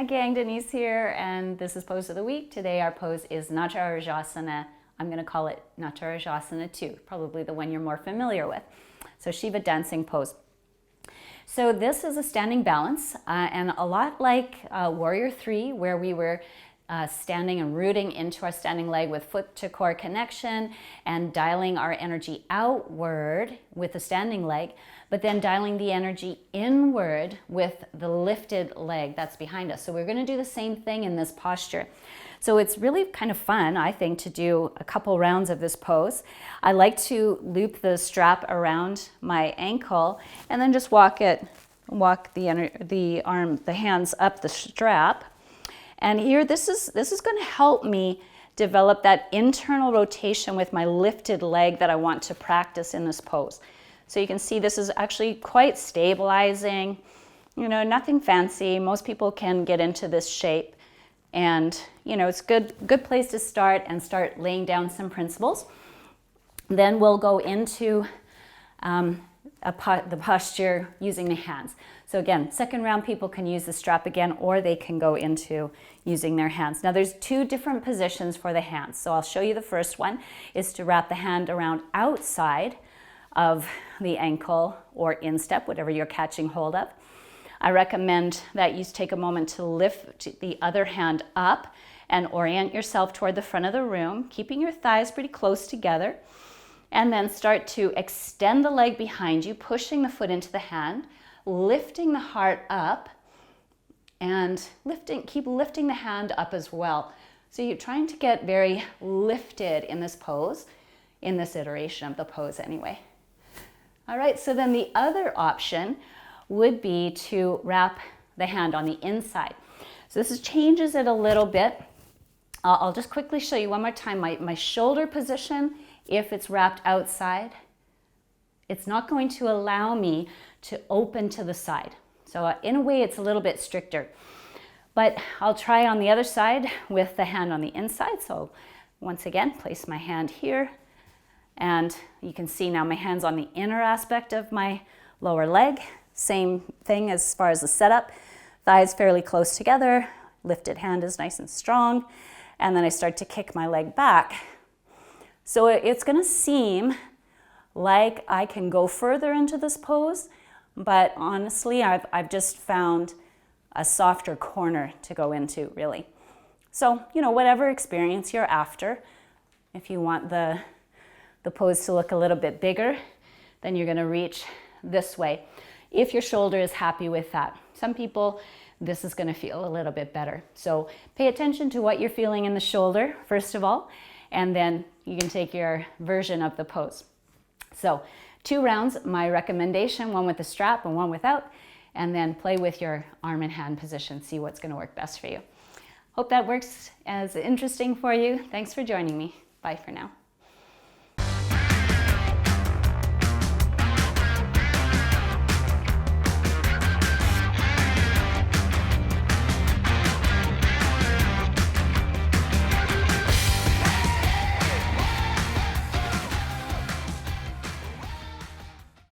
Hi gang, Denise here, and this is Pose of the Week. Today our pose is Natarajasana. I'm going to call it Natarajasana 2, probably the one you're more familiar with. So Shiva dancing pose. So this is a standing balance, and a lot like Warrior 3, where we were standing and rooting into our standing leg with foot to core connection and dialing our energy outward with the standing leg, but then dialing the energy inward with the lifted leg that's behind us. So we're going to do the same thing in this posture. So it's really kind of fun, I think, to do a couple rounds of this pose. I like to loop the strap around my ankle and then just walk the hands up the strap. And here, this is going to help me develop that internal rotation with my lifted leg that I want to practice in this pose. So you can see this is actually quite stabilizing, nothing fancy. Most people can get into this shape, and it's a good place to start and start laying down some principles. Then we'll go into the posture using the hands. So again, second round, people can use the strap again, or they can go into using their hands. Now there's two different positions for the hands. So I'll show you the first one is to wrap the hand around outside of the ankle or instep, whatever you're catching hold of. I recommend that you take a moment to lift the other hand up and orient yourself toward the front of the room, keeping your thighs pretty close together. And then start to extend the leg behind you, pushing the foot into the hand, lifting the heart up, and keep lifting the hand up as well. So you're trying to get very lifted in this pose, in this iteration of the pose anyway. All right, so then the other option would be to wrap the hand on the inside. So this changes it a little bit. I'll just quickly show you one more time my shoulder position. If it's wrapped outside, it's not going to allow me to open to the side. So in a way, it's a little bit stricter. But I'll try on the other side with the hand on the inside. So once again, place my hand here. And you can see now my hand's on the inner aspect of my lower leg. Same thing as far as the setup. Thighs fairly close together. Lifted hand is nice and strong. And then I start to kick my leg back. So it's going to seem like I can go further into this pose, but honestly, I've just found a softer corner to go into, really. So, whatever experience you're after, if you want the pose to look a little bit bigger, then you're going to reach this way. If your shoulder is happy with that. Some people, this is going to feel a little bit better. So pay attention to what you're feeling in the shoulder, first of all, and then you can take your version of the pose. So 2 rounds, my recommendation, one with the strap and one without, and then play with your arm and hand position, see what's going to work best for you. Hope that works as interesting for you. Thanks for joining me. Bye for now.